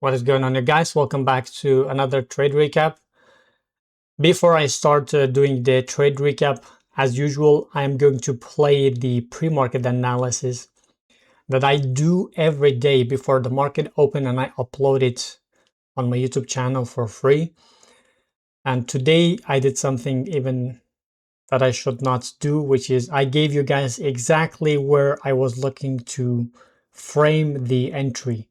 What is going on, you guys? Welcome back to another trade recap. Before I start doing the trade recap, as usual, I am going to play the pre-market analysis that I do every day before the market open, and I upload it on my YouTube channel for free. And today I did something even that I should not do, which is I gave you guys exactly where I was looking to frame the entry.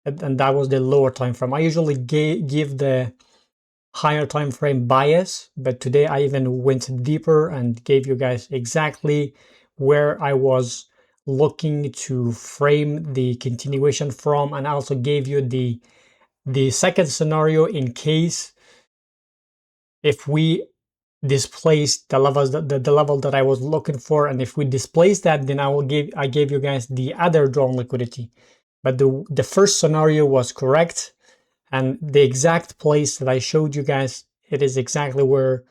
And that was the lower time frame. I usually give the higher time frame bias, but today I even went deeper and gave you guys exactly where I was looking to frame the continuation from, and I also gave you the second scenario in case if we displace the levels the level that I was looking for, and if we displace that, then I gave you guys the other drawn liquidity. But the first scenario was correct, and the exact place that I showed you guys, it is exactly where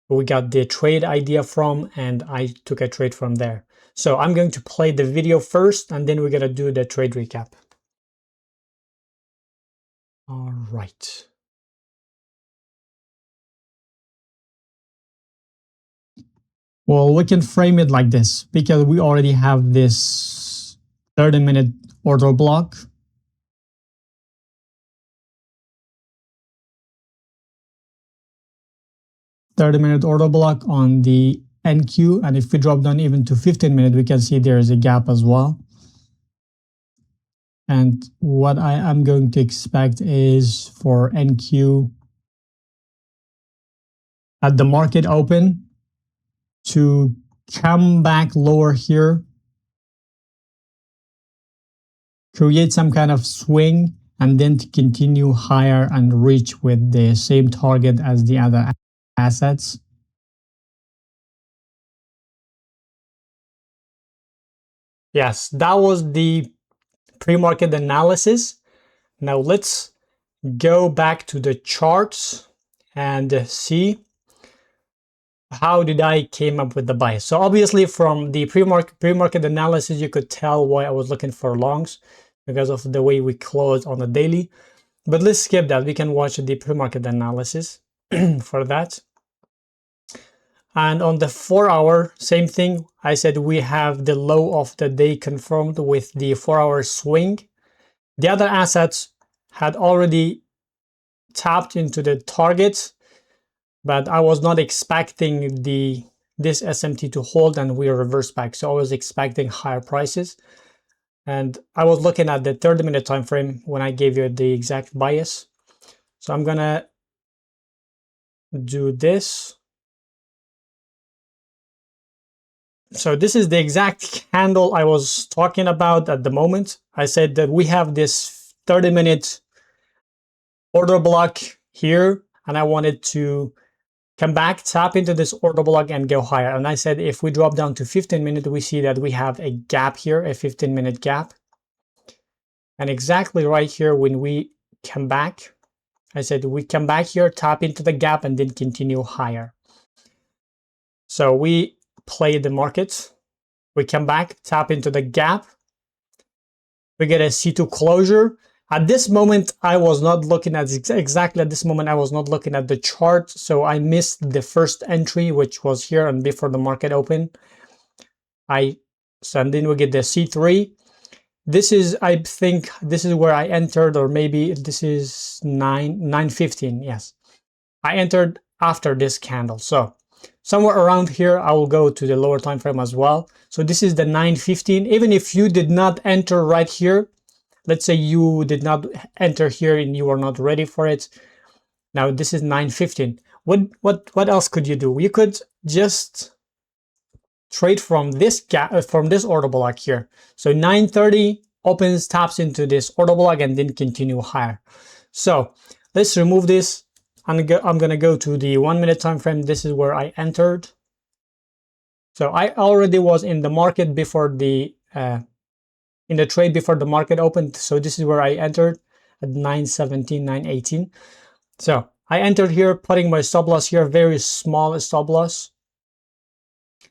we got the trade idea from, and I took a trade from there. So I'm going to play the video first, and then we're going to do the trade recap. All right. Well, we can frame it like this because we already have this 30-minute order block. Minute order block on the NQ, and if we drop down even to 15-minute, we can see there is a gap as well. And what I am going to expect is for NQ at the market open to come back lower here, create some kind of swing, and then to continue higher and reach with the same target as the other assets. Yes, that was the pre-market analysis. Now let's go back to the charts and see how did I came up with the bias. So obviously from the pre-market analysis, you could tell why I was looking for longs because of the way we closed on the daily. But let's skip that. We can watch the pre-market analysis for that. And on the 4-hour, same thing. I said we have the low of the day confirmed with the 4-hour swing. The other assets had already tapped into the targets, but I was not expecting this SMT to hold, and we reversed back. So I was expecting higher prices. And I was looking at the 30-minute time frame when I gave you the exact bias. So I'm gonna do this. So this is the exact candle I was talking about at the moment. I said that we have this 30-minute order block here, and I wanted to come back, tap into this order block and go higher. And I said if we drop down to 15-minute, we see that we have a gap here, a 15-minute gap. And exactly right here when we come back, I said we come back here, tap into the gap, and then continue higher. So we play the market. We come back, tap into the gap. We get a C2 closure. At this moment, I was not looking at exactly at this moment, I was not looking at the chart. So I missed the first entry, which was here and before the market open. So and then we get the C3. This is, I think this is where I entered, or maybe this is 9:15. Yes, I entered after this candle. So somewhere around here, I will go to the lower time frame as well. So this is the 9:15. Even if you did not enter right here, let's say you did not enter here and you are not ready for it. Now this is 9:15. What else could you do? You could just trade from this gap, from this order block here. So 9:30 opens, taps into this order block, and then continue higher. So let's remove this. I'm gonna go to the 1-minute time frame. This is where I entered. So I already was in the market before the in the trade before the market opened. So this is where I entered at 9:17, 9:18. So I entered here, putting my stop loss here, very small stop loss,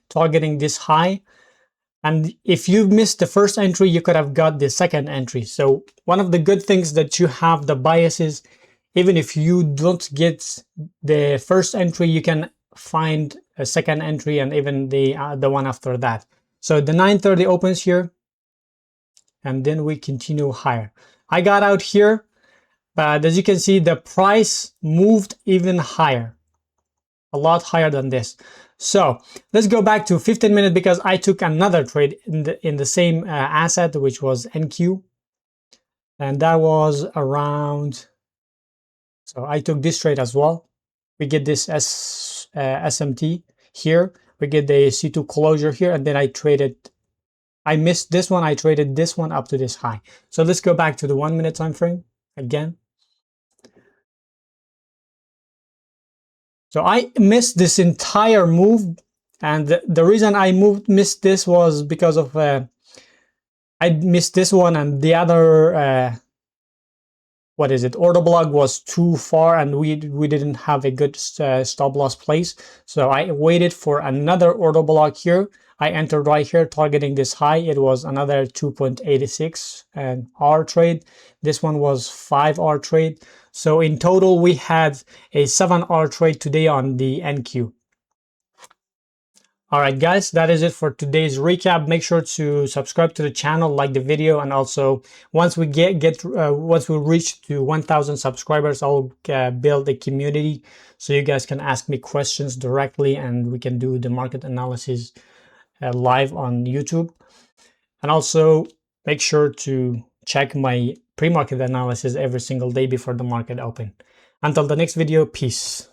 targeting this high. And if you missed the first entry, you could have got the second entry. So one of the good things that you have the biases, even if you don't get the first entry, you can find a second entry and even the one after that. So the 930 opens here, and then we continue higher. I got out here, but as you can see, the price moved even higher, a lot higher than this. So let's go back to 15 minutes because I took another trade in the same asset, which was NQ, and that was around. So I took this trade as well. We get this SMT here. We get the C2 closure here, and then I missed this one. I traded this one up to this high. So let's go back to the 1 minute time frame again. So I missed this entire move, and the reason I missed this was because of I missed this one, and the other what is it, order block was too far, and we didn't have a good stop loss place. So I waited for another order block here. I entered right here targeting this high. It was another 2.86 and hour trade. This one was 5-hour trade. So in total we had a 7-hour trade today on the NQ. All right, guys, that is it for today's recap. Make sure to subscribe to the channel, like the video, and also once we once we reach to 1,000 subscribers, I'll build a community so you guys can ask me questions directly, and we can do the market analysis live on YouTube. And also make sure to check my pre-market analysis every single day before the market open. Until the next video, peace.